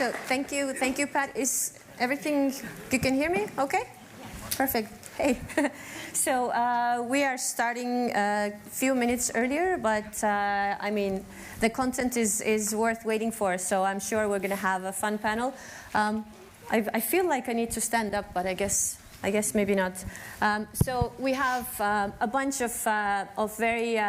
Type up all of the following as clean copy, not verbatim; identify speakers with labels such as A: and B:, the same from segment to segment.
A: So thank you, Pat. Is everything, you can hear me? Okay? Perfect. Hey. So we are starting a few minutes earlier, but I mean, the content is worth waiting for, so I'm sure we're going to have a fun panel. I feel like I need to stand up, but I guess maybe not. So we have a bunch of very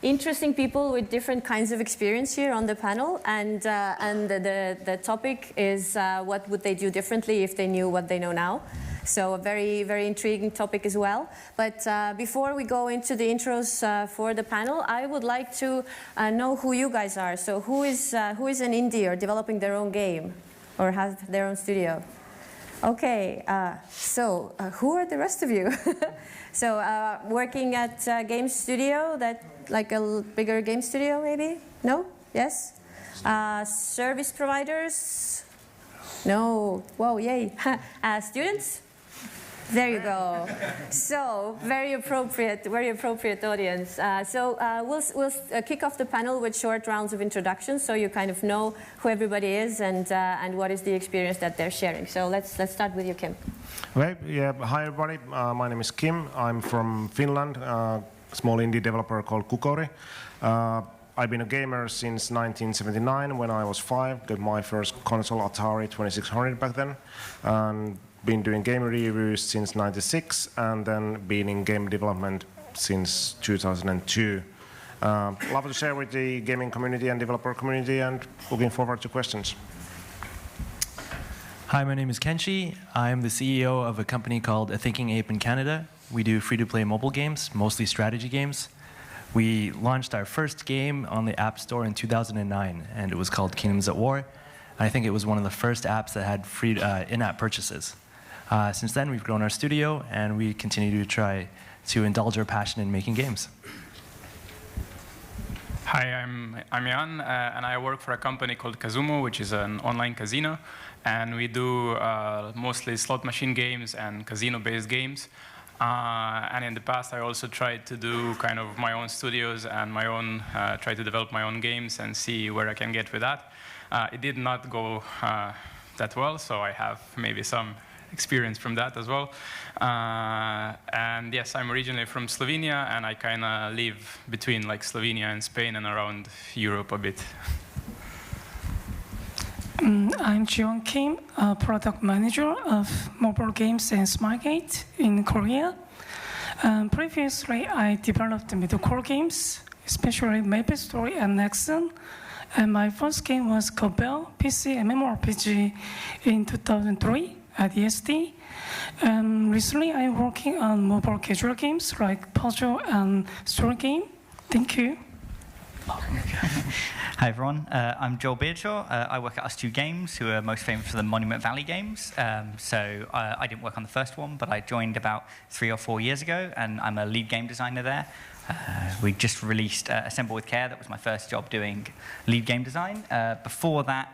A: interesting people with different kinds of experience here on the panel, and the topic is what would they do differently if they knew what they know now. So a very, very intriguing topic as well. But before we go into the intros for the panel, I would like to know who you guys are. So who is an indie or developing their own game or has their own studio? Okay, so who are the rest of you? So working at a game studio, like a bigger game studio maybe? No? Yes? Service providers? No. Whoa, yay. Students? There you go. So very appropriate audience. We'll kick off the panel with short rounds of introductions, so you kind of know who everybody is and what is the experience that they're sharing. So let's start with you, Kim.
B: Okay. Yeah. Hi everybody. My name is Kim. I'm from Finland. A small indie developer called Kukouri. I've been a gamer since 1979 when I was 5. Got my first console, Atari 2600 back then. And been doing game reviews since 96 and then been in game development since 2002. Love to share with the gaming community and developer community and looking forward to questions.
C: Hi, my name is Kenshi. I am the CEO of a company called A Thinking Ape in Canada. We do free-to-play mobile games, mostly strategy games. We launched our first game on the App Store in 2009, and it was called Kingdoms at War. I think it was one of the first apps that had free in-app purchases. Since then, we've grown our studio, and we continue to try to indulge our passion in making games.
D: Hi, I'm Jan, and I work for a company called Casumo, which is an online casino. And we do mostly slot machine games and casino-based games. And in the past, I also tried to do kind of my own studios and my own, try to develop my own games and see where I can get with that. It did not go that well, so I have maybe some experience from that as well. And yes, I'm originally from Slovenia, and I kind of live between like Slovenia and Spain and around Europe a bit.
E: I'm Jiwon Kim, a product manager of mobile games and Smilegate in Korea. Previously, I developed middle-core games, especially MapleStory and Nexon. And my first game was Cobell PC MMORPG in 2003 at ESD. Recently, I'm working on mobile casual games like puzzle and story game. Thank you.
F: Hi everyone, I'm Beardshaw. I work at ustwo Games, who are most famous for the Monument Valley games. I didn't work on the first one, but I joined about 3 or 4 years ago, and I'm a lead game designer there. We just released Assemble with Care. That was my first job doing lead game design. Before that,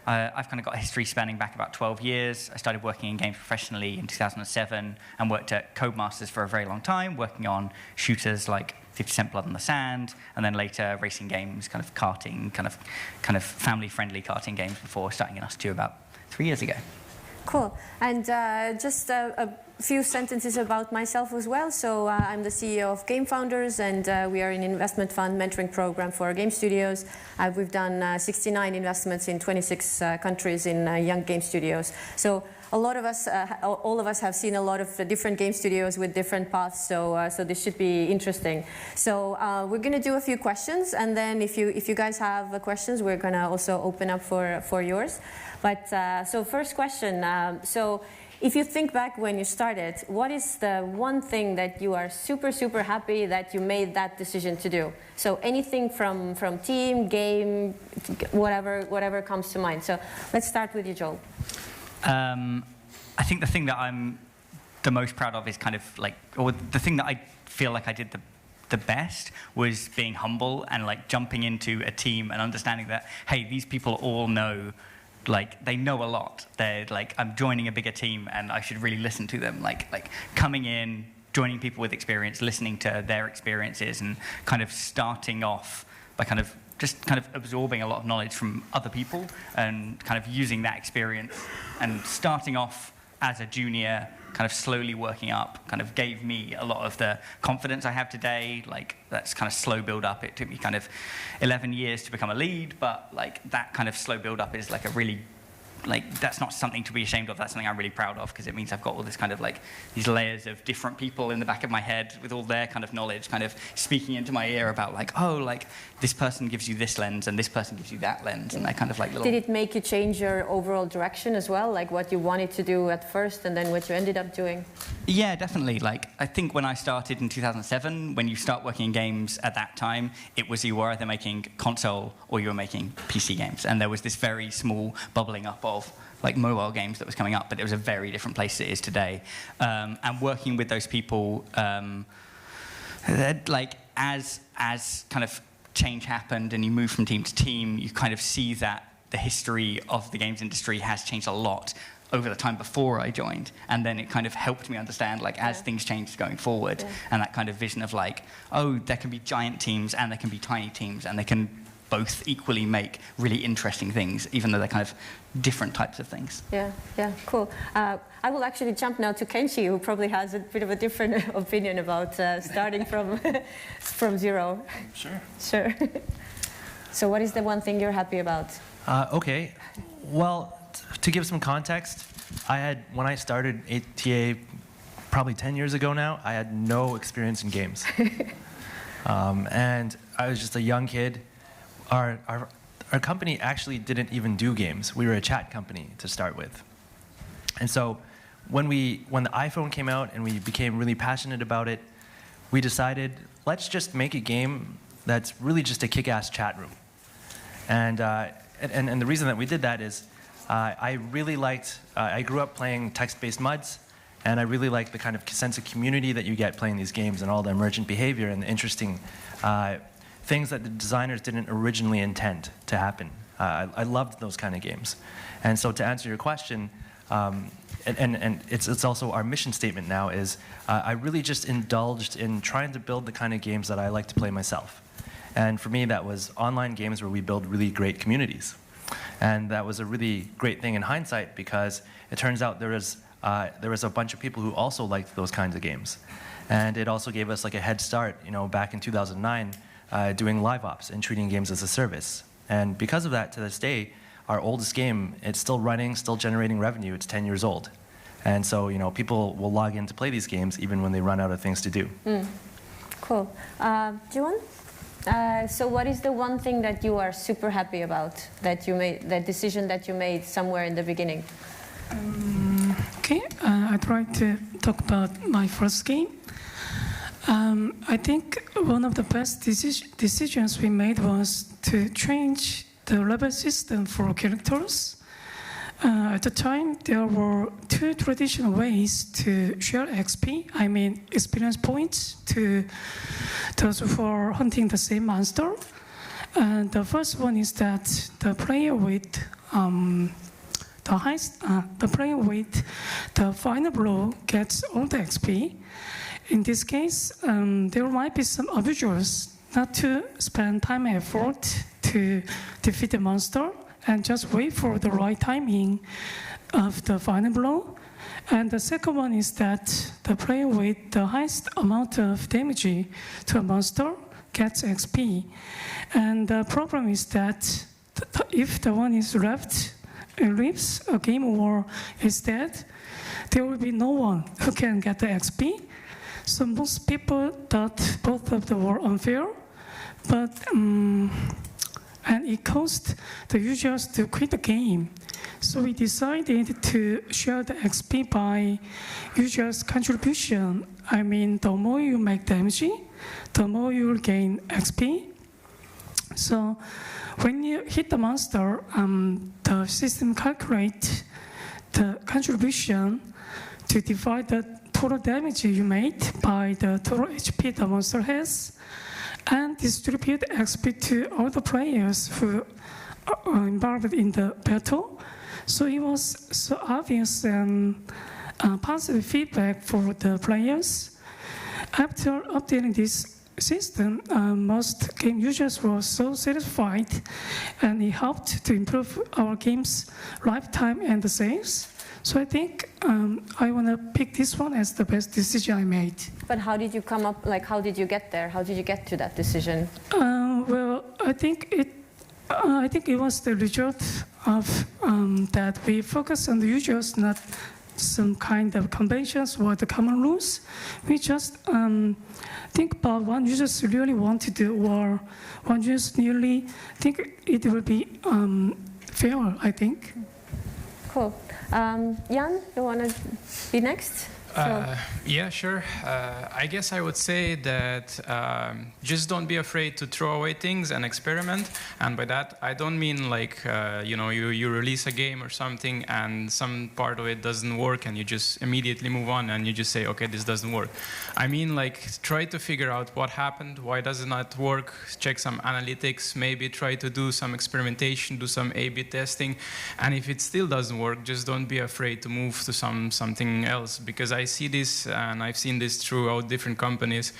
F: I've kind of got a history spanning back about 12 years. I started working in games professionally in 2007 and worked at Codemasters for a very long time, working on shooters like 50 Cent Blood on the Sand, and then later racing games, kind of karting, kind of family-friendly karting games before starting in ustwo about 3 years ago.
A: Cool. And just a few sentences about myself as well. So I'm the CEO of GameFounders, and we are an investment fund mentoring program for game studios. We've done 69 investments in 26 countries in young game studios. So all of us have seen a lot of different game studios with different paths, so this should be interesting. So we're going to do a few questions, and then if you guys have questions, we're going to also open up for yours. But so first question, so if you think back when you started, what is the one thing that you are super, super happy that you made that decision to do? So anything from team, game, whatever comes to mind. So let's start with you, Joel.
F: I think the thing that I'm the most proud of is kind of like, or the thing that I feel like I did the best was being humble and like jumping into a team and understanding that, hey, these people all know, like they know a lot. They're like, I'm joining a bigger team and I should really listen to them. Like coming in, joining people with experience, listening to their experiences and kind of starting off by kind of just kind of absorbing a lot of knowledge from other people and kind of using that experience and starting off as a junior, kind of slowly working up, kind of gave me a lot of the confidence I have today. Like, that's kind of slow build up. It took me kind of 11 years to become a lead, but like that kind of slow build up is like a really, like, that's not something to be ashamed of. That's something I'm really proud of, because it means I've got all this kind of like these layers of different people in the back of my head with all their kind of knowledge kind of speaking into my ear about like, oh, like this person gives you this lens and this person gives you that lens, and I kind of like little...
A: Did it make you change your overall direction as well? Like what you wanted to do at first and then what you ended up doing?
F: Yeah, definitely. Like, I think when I started in 2007, when you start working in games at that time, it was you were either making console or you were making PC games. And there was this very small bubbling up of like mobile games that was coming up, but it was a very different place it is today. And working with those people, like as kind of change happened and you move from team to team, you kind of see that the history of the games industry has changed a lot over the time before I joined, and then it kind of helped me understand, like, as things change going forward, and that kind of vision of like, oh, there can be giant teams and there can be tiny teams, and they can both equally make really interesting things, even though they're kind of different types of things.
A: Yeah, cool. I will actually jump now to Kenshi, who probably has a bit of a different opinion about starting from zero. Sure. So what is the one thing you're happy about?
C: Okay, well, to give some context, when I started ATA probably 10 years ago now, I had no experience in games. And I was just a young kid. Our company actually didn't even do games. We were a chat company to start with. And so when the iPhone came out and we became really passionate about it, we decided, let's just make a game that's really just a kick-ass chat room. And the reason that we did that is I really liked, I grew up playing text-based MUDs, and I really liked the kind of sense of community that you get playing these games and all the emergent behavior and the interesting things that the designers didn't originally intend to happen. I loved those kind of games. And so to answer your question, and it's also our mission statement now is, I really just indulged in trying to build the kind of games that I like to play myself. And for me, that was online games where we build really great communities. And that was a really great thing in hindsight, because it turns out there was a bunch of people who also liked those kinds of games. And it also gave us like a head start, back in 2009, doing live ops and treating games as a service. And because of that, to this day, our oldest game, it's still running, still generating revenue. It's 10 years old. And so, people will log in to play these games even when they run out of things to do.
A: Cool. Jiwon? So what is the one thing that you are super happy about, that you made, that decision that you made somewhere in the beginning?
E: Okay, I try to talk about my first game. I think one of the best decisions we made was to change the level system for characters. At the time, there were two traditional ways to share XP, I mean experience points, to those who are hunting the same monster. And the first one is that the player with the final blow gets all the XP. In this case, there might be some abusers not to spend time and effort to defeat the monster and just wait for the right timing of the final blow. And the second one is that the player with the highest amount of damage to a monster gets XP. And the problem is that if the one is left leaves a game or is dead, there will be no one who can get the XP. So most people thought both of them were unfair, but and it caused the users to quit the game. So we decided to share the XP by users' contribution. I mean, the more you make damage, the more you will gain XP. So when you hit the monster, the system calculates the contribution to divide the total damage you made by the total HP the monster has, and distribute XP to all the players who are involved in the battle. So it was so obvious and positive feedback for the players. After updating this system, most game users were so satisfied, and it helped to improve our game's lifetime and the sales. So I think I want to pick this one as the best decision I made.
A: But how did you come up, like how did you get there? How did you get to that decision?
E: Well, I think it was the result of that we focus on the users, not some kind of conventions or the common rules. We just think about what users really want to do, or what users really think it will be fair, I think.
A: Cool. Jan, you want to be next?
D: Yeah, sure. I guess I would say that just don't be afraid to throw away things and experiment. And by that, I don't mean like, you release a game or something and some part of it doesn't work and you just immediately move on and you just say, okay, this doesn't work. I mean, like, try to figure out what happened, why does it not work, check some analytics, maybe try to do some experimentation, do some A/B testing. And if it still doesn't work, just don't be afraid to move to something else, because I see this, and I've seen this throughout different companies.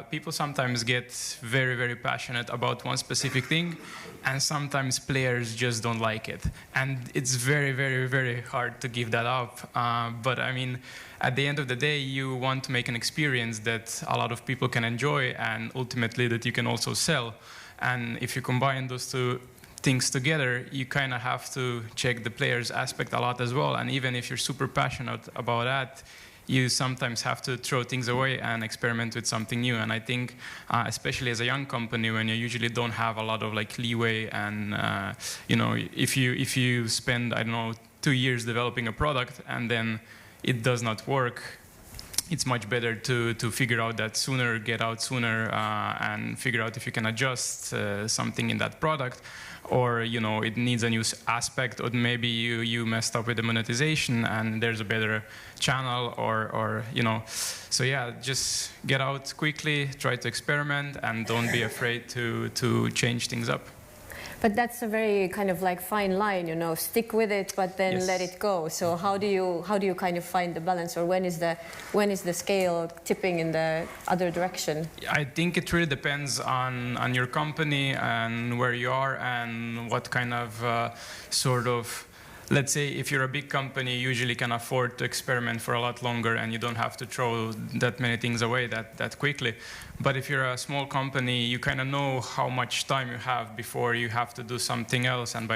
D: People sometimes get very, very passionate about one specific thing, and sometimes players just don't like it. And it's very, very, very hard to give that up. But I mean, at the end of the day, you want to make an experience that a lot of people can enjoy, and ultimately that you can also sell. And if you combine those two things together, you kind of have to check the player's aspect a lot as well. And even if you're super passionate about that, you sometimes have to throw things away and experiment with something new. And I think, especially as a young company, when you usually don't have a lot of like leeway, and if you spend, I don't know, 2 years developing a product and then it does not work, it's much better to figure out that sooner, get out sooner, and figure out if you can adjust something in that product, or it needs a new aspect, or maybe you messed up with the monetization and there's a better channel, or so yeah, just get out quickly, try to experiment, and don't be afraid to change things up.
A: But that's a very kind of like fine line, stick with it, but then
D: Yes.
A: let it go. So how do you kind of find the balance, or when is the scale tipping in the other direction?
D: I think it really depends on your company and where you are and what kind of let's say if you're a big company, you usually can afford to experiment for a lot longer and you don't have to throw that many things away that quickly. But if you're a small company, you kind of know how much time you have before you have to do something else. And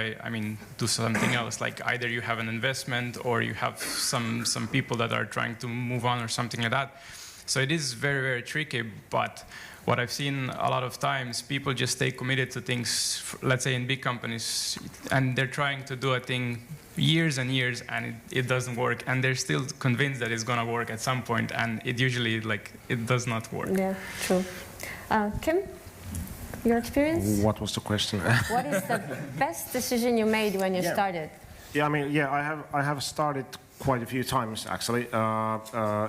D: do something else, like either you have an investment or you have some people that are trying to move on or something like that. So it is very, very tricky. But what I've seen a lot of times, people just stay committed to things, let's say in big companies, and they're trying to do a thing years and years, and it doesn't work, and they're still convinced that it's going to work at some point, and it usually, it does not work.
A: Yeah, true. Kim, your experience?
B: What was the question?
A: What is the best decision you made when you started?
B: Yeah, I have started quite a few times, actually.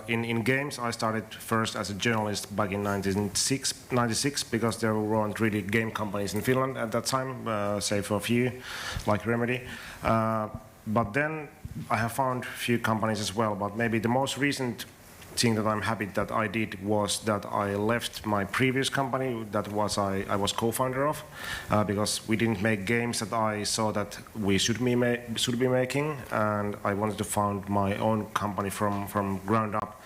B: In games, I started first as a journalist back in 1996, because there weren't really game companies in Finland at that time, save for a few, like Remedy. But then I have found a few companies as well, but maybe the most recent thing that I'm happy that I did was that I left my previous company that I was co-founder of, because we didn't make games that I saw that we should be making, and I wanted to found my own company from ground up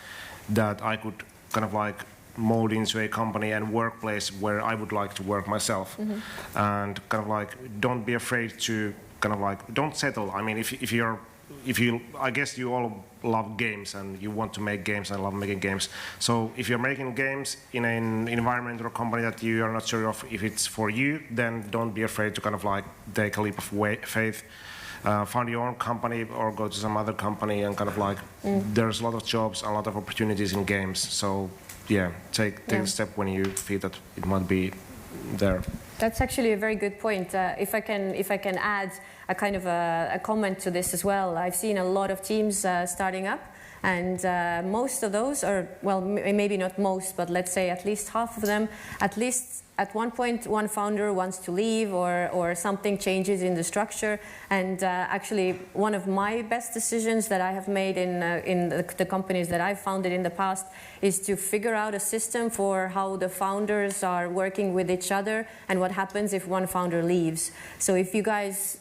B: that I could kind of like mold into a company and workplace where I would like to work myself. Mm-hmm. And kind of like don't be afraid to kind of like don't settle. I mean, if you I guess you all love games and you want to make games and love making games. So if you're making games in an environment or a company that you are not sure of if it's for you, then don't be afraid to kind of like take a leap of faith. Find your own company or go to some other company and kind of like there's a lot of jobs, a lot of opportunities in games. So yeah, take a step when you feel that it might be there.
A: That's actually a very good point. If I can add a kind of a comment to this as well. I've seen a lot of teams starting up, And most of those, or well, maybe not most, but let's say at least half of them, at least at one point, one founder wants to leave or something changes in the structure. And actually, one of my best decisions that I have made in the companies that I've founded in the past is to figure out a system for how the founders are working with each other and what happens if one founder leaves. So if you guys,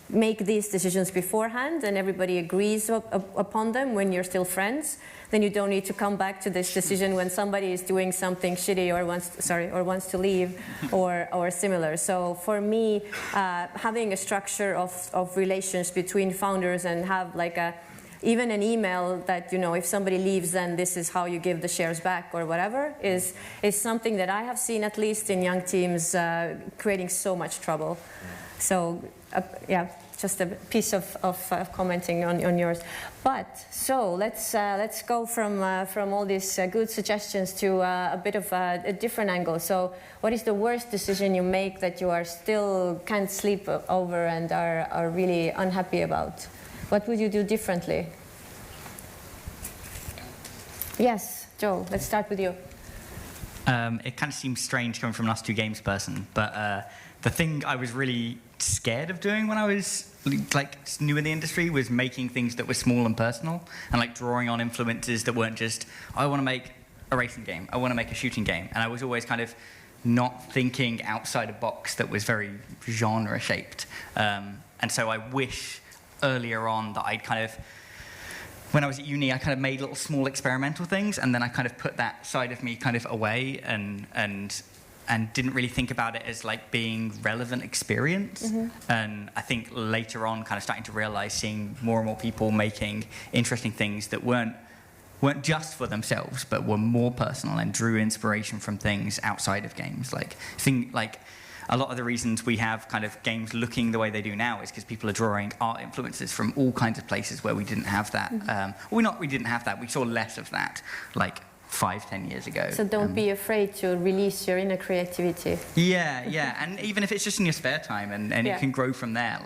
A: make these decisions beforehand and everybody agrees upon them when you're still friends, then you don't need to come back to this decision when somebody is doing something shitty or wants to leave or similar. So for me, having a structure of relations between founders and have like even an email that, if somebody leaves, then this is how you give the shares back or whatever is something that I have seen, at least in young teams, creating so much trouble. So yeah, just a piece of commenting on yours. But so let's go from all these good suggestions to a bit of a different angle. So what is the worst decision you make that you are still can't sleep over and are really unhappy about? What would you do differently? Yes, Joel, let's start with you.
F: It kind of seems strange coming from an ustwo games person, but the thing I was really scared of doing when I was new in the industry was making things that were small and personal and drawing on influences that weren't just, I want to make a racing game, I want to make a shooting game. And I was always kind of not thinking outside a box that was very genre shaped. And so I wish earlier on that I'd kind of, when I was at uni, I kind of made little small experimental things, and then I kind of put that side of me kind of away and didn't really think about it as being relevant experience. Mm-hmm. And I think later on, kind of starting to realize, seeing more and more people making interesting things that weren't just for themselves, but were more personal and drew inspiration from things outside of games. A lot of the reasons we have kind of games looking the way they do now is because people are drawing art influences from all kinds of places where we didn't have that. Mm-hmm. We didn't have that. We saw less of that, 5-10 years ago.
A: So don't be afraid to release your inner creativity.
F: Yeah, and even if it's just in your spare time, and it can grow from there.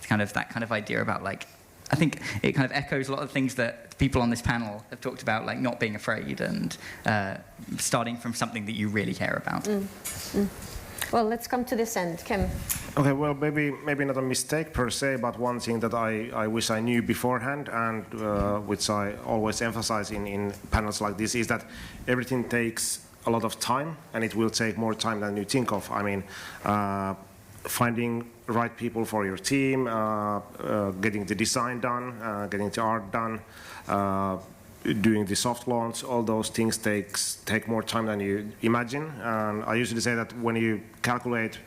F: Kind of that kind of idea about I think it kind of echoes a lot of things that people on this panel have talked about, not being afraid and starting from something that you really care about. Mm. Mm.
A: Well, let's come to this end. Kim.
B: Okay, well, maybe not a mistake per se, but one thing that I wish I knew beforehand, and which I always emphasize in panels like this, is that everything takes a lot of time, and it will take more time than you think of. I mean, finding right people for your team, getting the design done, getting the art done, doing the soft launch, all those things take more time than you imagine. And I usually say that when you calculate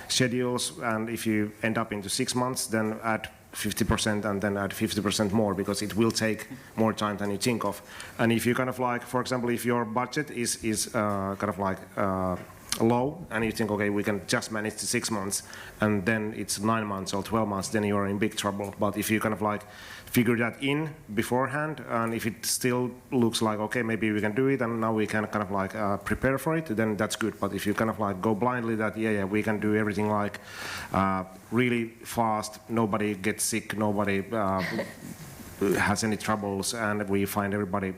B: schedules, and if you end up into 6 months, then add 50% and then add 50% more, because it will take more time than you think of. And if you kind of for example, if your budget is kind of low, and you think, okay, we can just manage the 6 months, and then it's 9 months or 12 months, then you're in big trouble. But if you kind of figure that in beforehand, and if it still looks okay, maybe we can do it, and now we can kind of prepare for it, then that's good. But if you kind of go blindly that, we can do everything really fast, nobody gets sick, nobody has any troubles, and we find everybody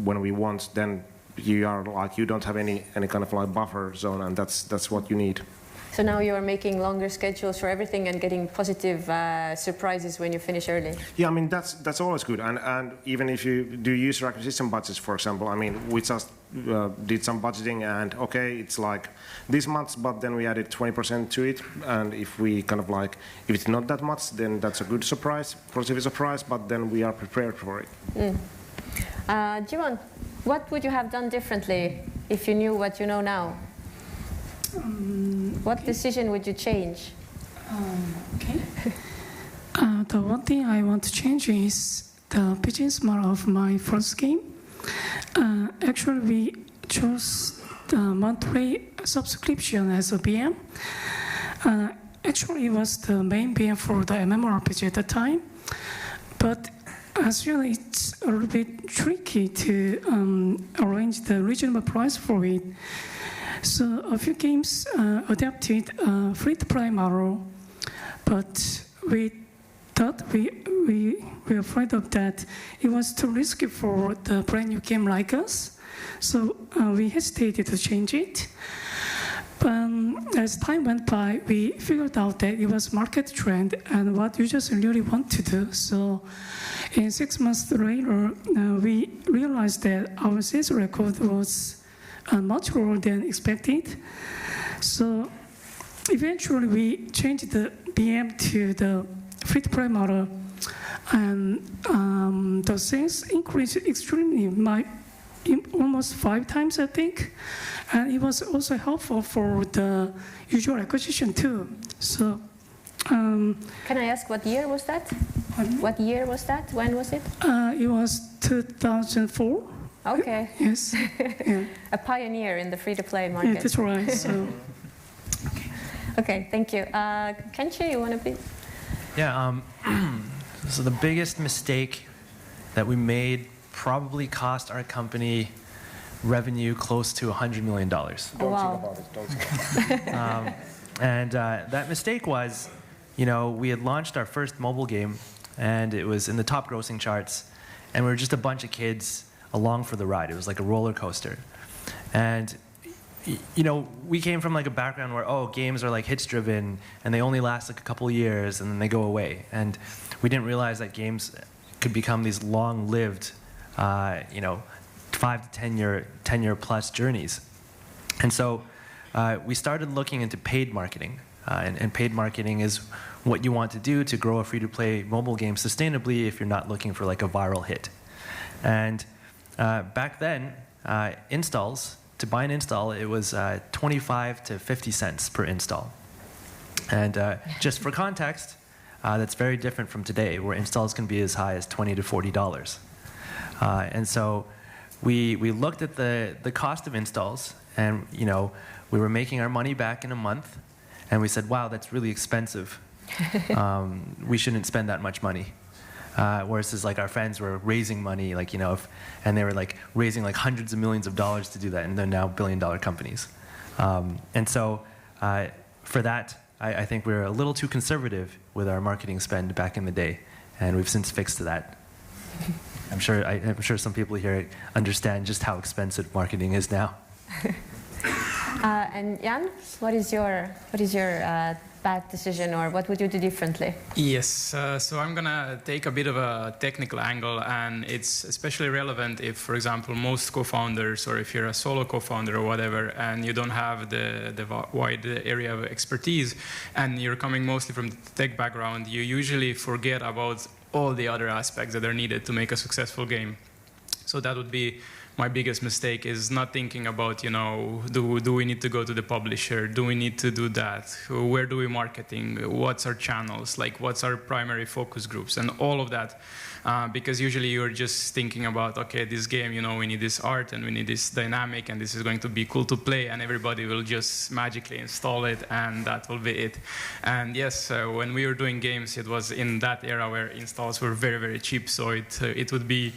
B: when we want, then you are you don't have any kind of buffer zone, and that's what you need.
A: So now you are making longer schedules for everything and getting positive surprises when you finish early.
B: Yeah, I mean that's always good, and even if you do user acquisition budgets, for example, I mean we just did some budgeting, and okay, it's this much, but then we added 20% to it, and if we kind of if it's not that much, then that's a good surprise, positive surprise, but then we are prepared for it.
A: Mm. Jiwon, what would you have done differently if you knew what you know now? What decision would you change?
E: Okay. The one thing I want to change is the business model of my first game. Actually, we chose the monthly subscription as a BM. Actually, it was the main BM for the MMORPG at the time, but as usual, it's a little bit tricky to arrange the reasonable price for it. So a few games adapted a free-to-play model, but we thought we we were afraid of that. It was too risky for the brand new game like us. So we hesitated to change it. But as time went by, we figured out that it was market trend and what users really want to do. So in 6 months later, we realized that our sales record was much lower than expected. So eventually, we changed the BM to the free-to-play model, and the sales increased extremely, almost 5 times, I think. And it was also helpful for the user acquisition too. So,
A: can I ask what year was that? What year was that? When was it?
E: It was 2004.
A: Okay.
E: Yes. Yeah.
A: A pioneer in the free-to-play market.
E: Yeah, that's right. So.
A: Okay, thank you. Kenshi, you want to be?
C: Yeah, so the biggest mistake that we made probably cost our company revenue close to $100 million.
A: Oh, wow.
C: And that mistake was, we had launched our first mobile game, and it was in the top grossing charts, and we were just a bunch of kids along for the ride. It was like a roller coaster. And we came from like a background where, games are like hits driven and they only last like a couple years and then they go away. And we didn't realize that games could become these long-lived, 5 to 10 year plus journeys. And so we started looking into paid marketing. And paid marketing is what you want to do to grow a free-to-play mobile game sustainably if you're not looking for like a viral hit. And back then, installs, to buy an install, it was 25 to 50 cents per install. And just for context, that's very different from today, where installs can be as high as $20 to $40. And so we looked at the cost of installs, and we were making our money back in a month, and we said, wow, that's really expensive. We shouldn't spend that much money. Whereas it's like our friends were raising money, and they were like raising like hundreds of millions of dollars to do that, and they're now billion-dollar companies. And so for that, I think we were a little too conservative with our marketing spend back in the day, and we've since fixed that. I'm sure some people here understand just how expensive marketing is now.
A: And Jan, what is your bad decision, or what would you do differently?
D: Yes, so I'm gonna take a bit of a technical angle, and it's especially relevant if, for example, most co-founders, or if you're a solo co-founder or whatever, and you don't have the wide area of expertise, and you're coming mostly from the tech background, you usually forget about all the other aspects that are needed to make a successful game. So that would be my biggest mistake, is not thinking about, do we need to go to the publisher? Do we need to do that? Where do we marketing? What's our channels? Like, what's our primary focus groups? And all of that. Because usually you're just thinking about, okay, this game, we need this art and we need this dynamic and this is going to be cool to play, and everybody will just magically install it and that will be it. And yes, when we were doing games, it was in that era where installs were very, very cheap. So it would be,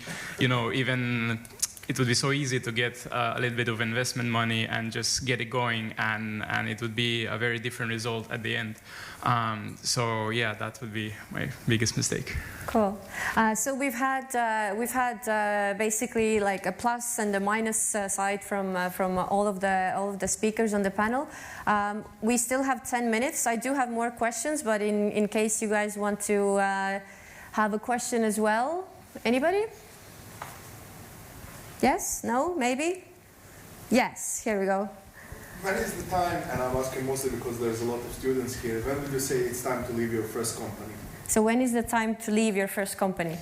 D: it would be so easy to get a little bit of investment money and just get it going, and it would be a very different result at the end. So yeah, that would be my biggest mistake.
A: Cool. So we've had basically like a plus and a minus side from all of the speakers on the panel. We still have 10 minutes. I do have more questions, but in case you guys want to have a question as well, anybody? Yes? No? Maybe? Yes, here we go.
G: When is the time, and I'm asking mostly because there's a lot of students here, when would you say it's time to leave your first company?
A: So when is the time to leave your first company?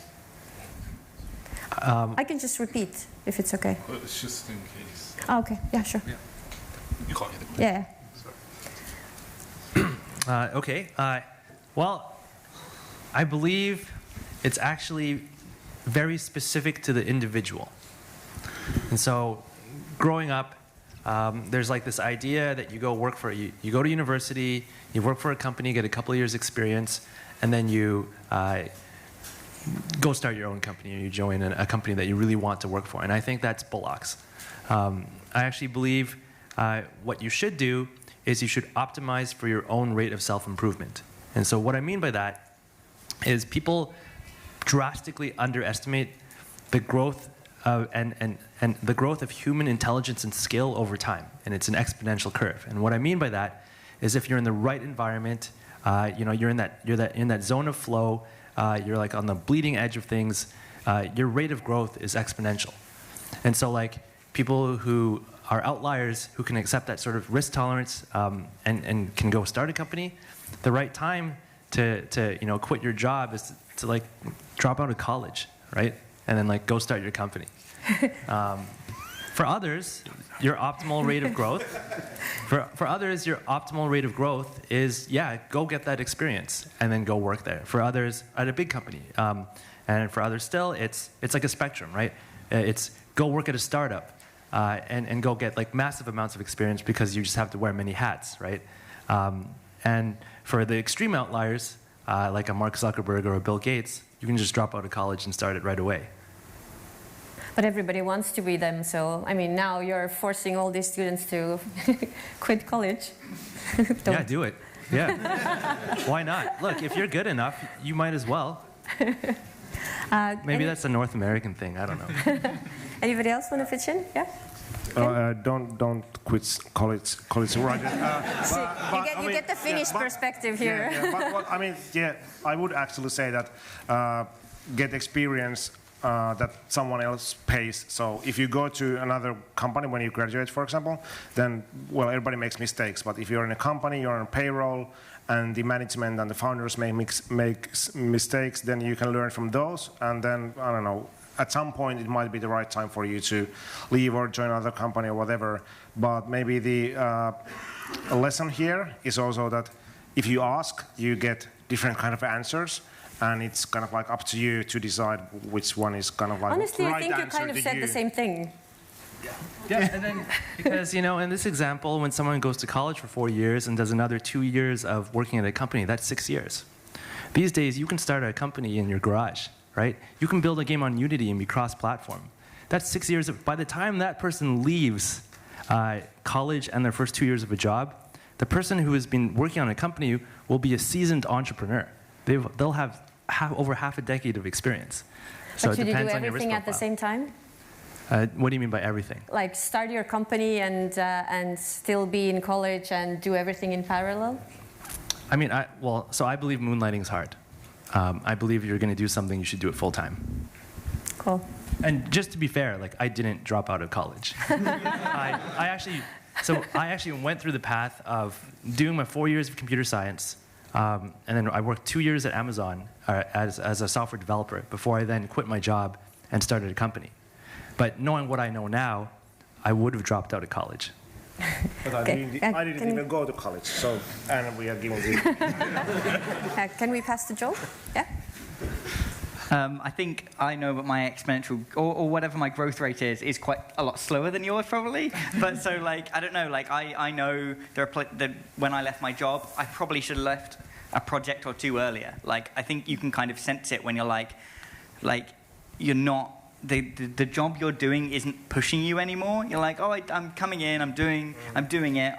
A: I can just repeat, if it's okay.
H: Well, it's just in case.
A: Oh, okay, yeah, sure.
H: Yeah. You can't hear the
A: Yeah.
C: Okay. Well, I believe it's actually very specific to the individual. And so, growing up, there's like this idea that you go work for, you go to university, you work for a company, get a couple of years experience, and then you go start your own company, or you join a company that you really want to work for. And I think that's bullocks. I actually believe what you should do is you should optimize for your own rate of self-improvement. And so what I mean by that is people drastically underestimate the growth and the growth of human intelligence and skill over time, and it's an exponential curve. And what I mean by that is if you're in the right environment, you're in that zone of flow, you're like on the bleeding edge of things, your rate of growth is exponential. And so like people who are outliers who can accept that sort of risk tolerance and can go start a company, the right time to quit your job is to like drop out of college, right? And then like go start your company. For others, your optimal rate of growth. For others, your optimal rate of growth is go get that experience and then go work there. For others, at a big company, and for others still, it's like a spectrum, right? It's go work at a startup and go get like massive amounts of experience because you just have to wear many hats, right? And for the extreme outliers, like a Mark Zuckerberg or a Bill Gates, you can just drop out of college and start it right away.
A: But everybody wants to be them, so I mean, now you're forcing all these students to quit college.
C: Yeah, do it. Yeah. Why not? Look, if you're good enough, you might as well. Maybe that's a North American thing. I don't know.
A: Anybody else want to pitch in? Yeah.
B: Don't quit college right now.
A: You get the Finnish perspective here.
B: I would actually say that get experience that someone else pays. So if you go to another company when you graduate, for example, then, well, everybody makes mistakes. But if you're in a company, you're on payroll, and the management and the founders make mistakes, then you can learn from those. And then, I don't know, at some point it might be the right time for you to leave or join another company or whatever. But maybe the lesson here is also that if you ask, you get different kind of answers. And it's kind of like up to you to decide which one is kind of like
A: honestly,
B: right
A: I think you
B: answer
A: kind of said the same thing.
C: Yeah, and then because in this example, when someone goes to college for 4 years and does another 2 years of working at a company, that's 6 years. These days, you can start a company in your garage, right? You can build a game on Unity and be cross-platform. That's 6 years. By the time that person leaves college and their first 2 years of a job, the person who has been working on a company will be a seasoned entrepreneur. They'll have over half a decade of experience. So
A: but should
C: it
A: you do
C: depends on your risk
A: everything at the
C: profile.
A: same time?
C: What do you mean by everything?
A: Like start your company and still be in college and do everything in parallel?
C: I mean, so I believe moonlighting is hard. I believe if you're going to do something, you should do it full time.
A: Cool.
C: And just to be fair, like I didn't drop out of college. I actually went through the path of doing my 4 years of computer science, and then I worked 2 years at Amazon as a software developer before I then quit my job and started a company. But knowing what I know now, I would have dropped out of college.
B: But I didn't even go to college, so, and we are giving this.
A: Can we pass to Joel? Yeah?
F: I think I know what my exponential, or whatever my growth rate is quite a lot slower than yours probably. But so like, I don't know, like I know that when I left my job, I probably should have left a project or two earlier. Like, I think you can kind of sense it when you're like you're not, the job you're doing isn't pushing you anymore. You're like, oh, I'm coming in, I'm doing it,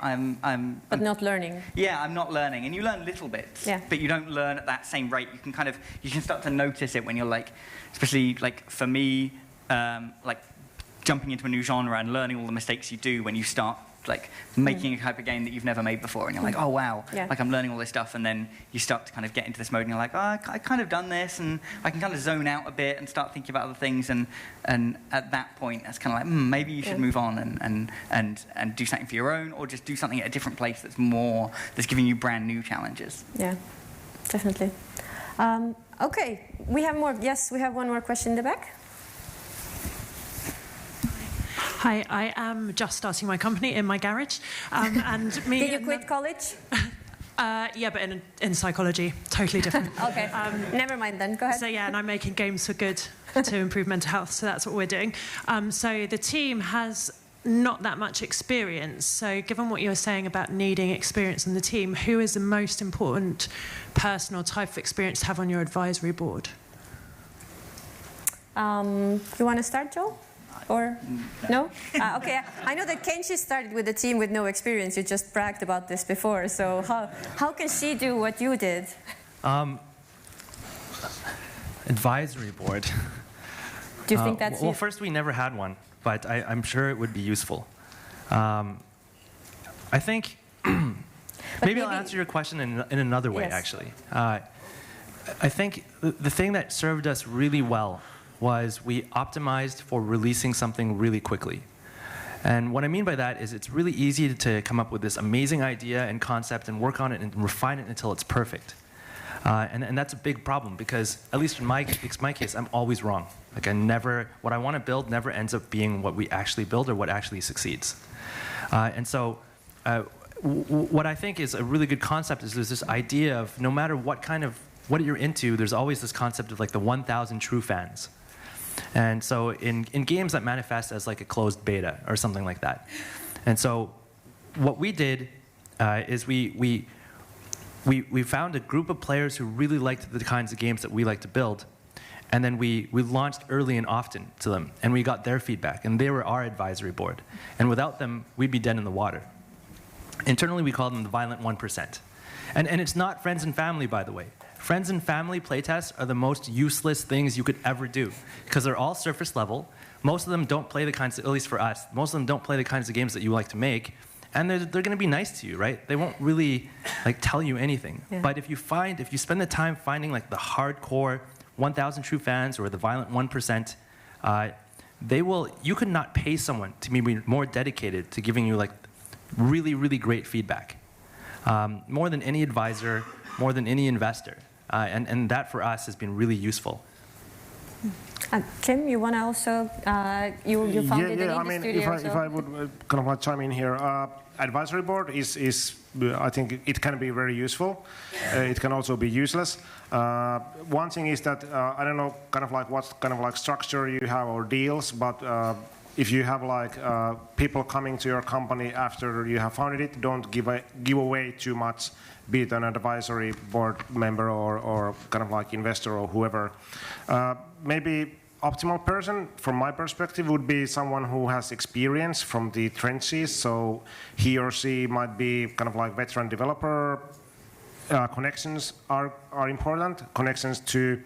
A: But not learning.
F: Yeah, I'm not learning, and you learn little bits, but you don't learn at that same rate. You can start to notice it when you're like, especially like for me, like jumping into a new genre and learning all the mistakes you do when you start like making a type of game that you've never made before, and you're like, oh wow, like I'm learning all this stuff, and then you start to kind of get into this mode, and you're like, oh, I kind of done this, and I can kind of zone out a bit and start thinking about other things, and at that point, that's kind of like, maybe you should move on and do something for your own, or just do something at a different place that's giving you brand new challenges.
A: Yeah, definitely. Okay, we have more. Yes, we have one more question in the back.
I: Hi, I am just starting my company in my garage. And me
A: Did you quit college?
I: Yeah, but in psychology, totally different.
A: Okay, never mind then, go ahead.
I: So yeah, and I'm making games for good to improve mental health, so that's what we're doing. So the team has not that much experience. So given what you were saying about needing experience in the team, who is the most important person or type of experience to have on your advisory board?
A: You want to start, Joel? Or no? Okay, I know that Kenshi started with a team with no experience. You just bragged about this before. So how can she do what you did?
C: Advisory board.
A: Do you think that's
C: well, first, we never had one, but I'm sure it would be useful. I think maybe I'll answer your question in another way, actually. I think the thing that served us really well was we optimized for releasing something really quickly. And what I mean by that is it's really easy to come up with this amazing idea and concept and work on it and refine it until it's perfect. And that's a big problem because, at least in my case, I'm always wrong. Like what I want to build never ends up being what we actually build or what actually succeeds. And so what I think is a really good concept is there's this idea of no matter what you're into, there's always this concept of like the 1,000 true fans. And so in games that manifest as like a closed beta or something like that. And so what we did is we found a group of players who really liked the kinds of games that we like to build. And then we launched early and often to them. And we got their feedback. And they were our advisory board. And without them, we'd be dead in the water. Internally, we call them the violent 1%. And it's not friends and family, by the way. Friends and family playtests are the most useless things you could ever do because they're all surface level. Most of them don't play the kinds, at least for us, most of them don't play the kinds of games that you like to make. And they're going to be nice to you, right? They won't really like tell you anything. Yeah. But if you spend the time finding like the hardcore 1,000 true fans or the violent 1%, you could not pay someone to be more dedicated to giving you like really, really great feedback. More than any advisor, more than any investor. And that for us has been really useful.
A: Kim, you want to also, you founded an indie studio.
B: If I would kind of like chime in here, advisory board is I think it can be very useful. It can also be useless. One thing is that I don't know kind of like what kind of like structure you have or deals, but if you have like people coming to your company after you have founded it, don't give away too much, be it an advisory board member or kind of like investor or whoever. Maybe optimal person, from my perspective, would be someone who has experience from the trenches. So he or she might be kind of like veteran developer. Connections are important. Connections to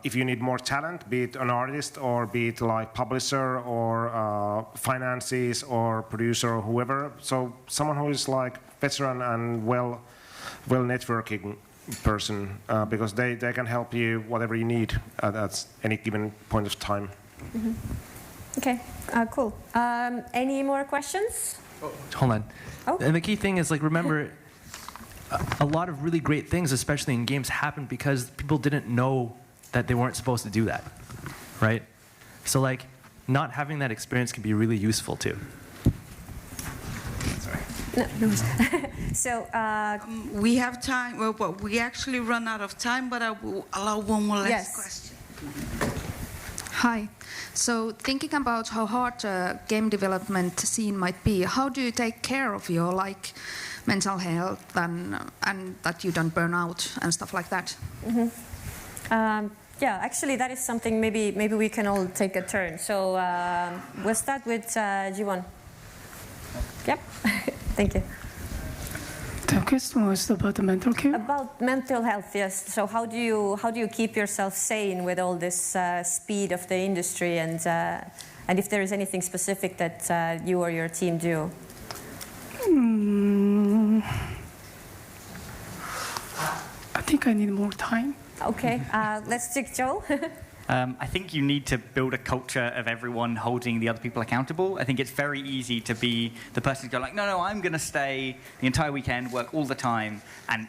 B: if you need more talent, be it an artist or be it like publisher or finances or producer or whoever. So someone who is like veteran and well networking person because they can help you whatever you need at any given point of time.
A: Mm-hmm. Okay, cool. Any more questions?
C: Oh, hold on. Oh. And the key thing is like remember a lot of really great things, especially in games, happen because people didn't know that they weren't supposed to do that, right? So like not having that experience can be really useful too.
A: No. So
J: we have time. Well, we actually run out of time, but I will allow one more last question.
K: Hi. So thinking about how hard the game development scene might be, how do you take care of your like mental health and that you don't burn out and stuff like that?
A: Mm-hmm. Yeah, actually, that is something maybe we can all take a turn. So we'll start with Jiwon. Yep. Thank you.
E: The question was about the mental care?
A: About mental health, yes. So how do you keep yourself sane with all this speed of the industry, and if there is anything specific that you or your team do?
E: I think I need more time.
A: Okay, let's take Joe.
F: I think you need to build a culture of everyone holding the other people accountable. I think it's very easy to be the person who go like, no, I'm going to stay the entire weekend, work all the time, and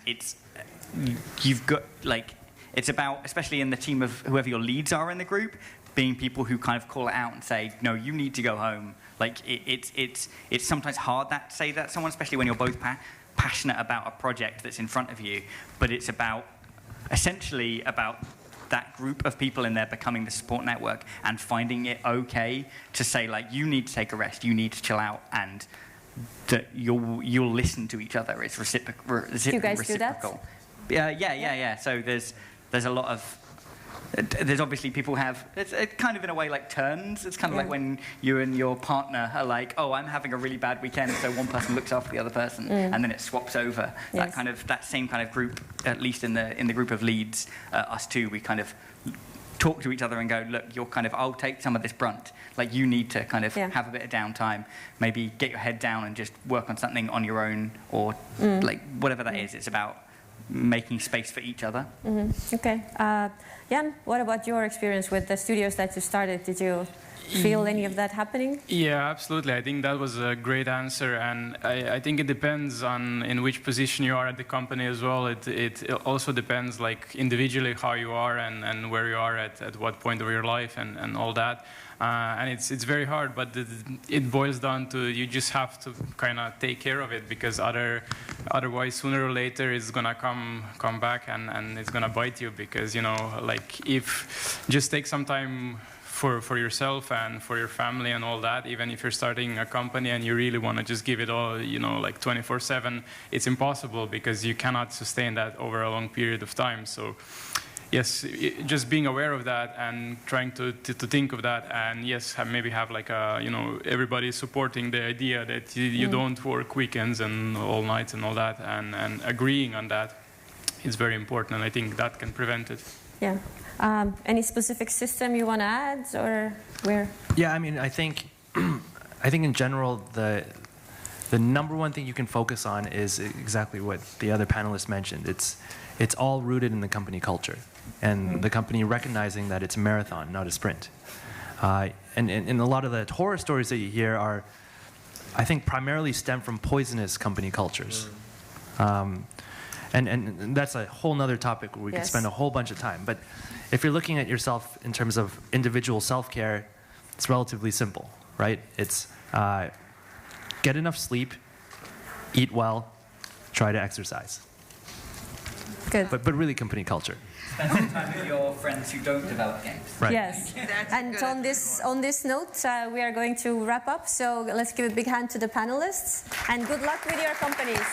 F: you've got like, it's about, especially in the team of whoever your leads are in the group, being people who kind of call it out and say, no, you need to go home. Like it's sometimes hard to say that to someone, especially when you're both passionate about a project that's in front of you, but it's essentially about that group of people in there becoming the support network and finding it okay to say like, you need to take a rest, you need to chill out, and that you'll listen to each other. It's reciprocal.
A: Do you guys do that?
F: Yeah. So there's a lot of there's obviously people have, it's kind of in a way like turns. It's kind of like when you and your partner are like, oh, I'm having a really bad weekend, so one person looks after the other person, and then it swaps over.
A: Yes.
F: That same kind of group, at least in the group of leads, us two, we kind of talk to each other and go, look, I'll take some of this brunt. Like, you need to kind of have a bit of downtime, maybe get your head down and just work on something on your own, or like whatever that is. It's about making space for each other.
A: Okay. Jan, what about your experience with the studios that you started? Did you feel any of that happening?
D: Yeah, absolutely. I think that was a great answer, and I think it depends on in which position you are at the company as well. It also depends, like, individually how you are and where you are at what point of your life and all that. And it's very hard, but it boils down to you just have to kind of take care of it, because otherwise sooner or later it's gonna come back and it's gonna bite you, because, you know, like, if just take some time for yourself and for your family and all that. Even if you're starting a company and you really want to just give it all, you know, like 24/7, it's impossible, because you cannot sustain that over a long period of time. So yes, just being aware of that and trying to think of that, and yes, maybe have like a, you know, everybody supporting the idea that you don't work weekends and all nights and all that, and agreeing on that is very important, and I think that can prevent it.
A: Yeah. Any specific system you want to add, or where?
C: Yeah, I mean, I think in general, the number one thing you can focus on is exactly what the other panelists mentioned. It's all rooted in the company culture, and the company recognizing that it's a marathon, not a sprint. And a lot of the horror stories that you hear are, I think, primarily stem from poisonous company cultures. And that's a whole nother topic where we could spend a whole bunch of time. But if you're looking at yourself in terms of individual self-care, it's relatively simple, right? It's get enough sleep, eat well, try to exercise.
A: Good.
C: But really company culture.
F: Spend some time with your friends who don't develop games.
C: Right.
A: Yes. And on this note, we are going to wrap up. So let's give a big hand to the panelists, and good luck with your companies.